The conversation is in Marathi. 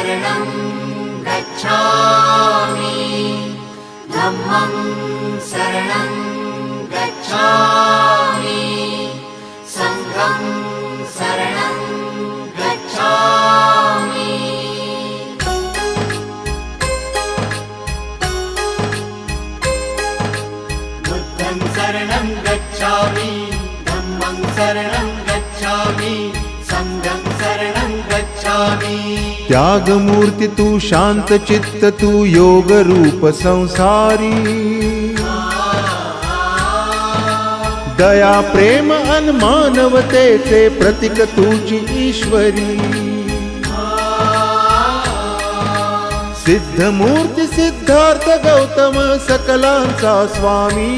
शरणं गच्छामि धम्मं शरणं गच्छामि संघं शरणं गच्छामि बुद्धं शरणं गच्छामि धम्मं शरणं गच्छामि संघं शरणं गच्छामि। त्यागमूर्ती तू शांत चित्त तू योग रूप संसारी दया प्रेम अन मानवतेचे प्रतीक तुझी ईश्वरी सिद्धमूर्ती सिद्धार्थ गौतम सकलांचा स्वामी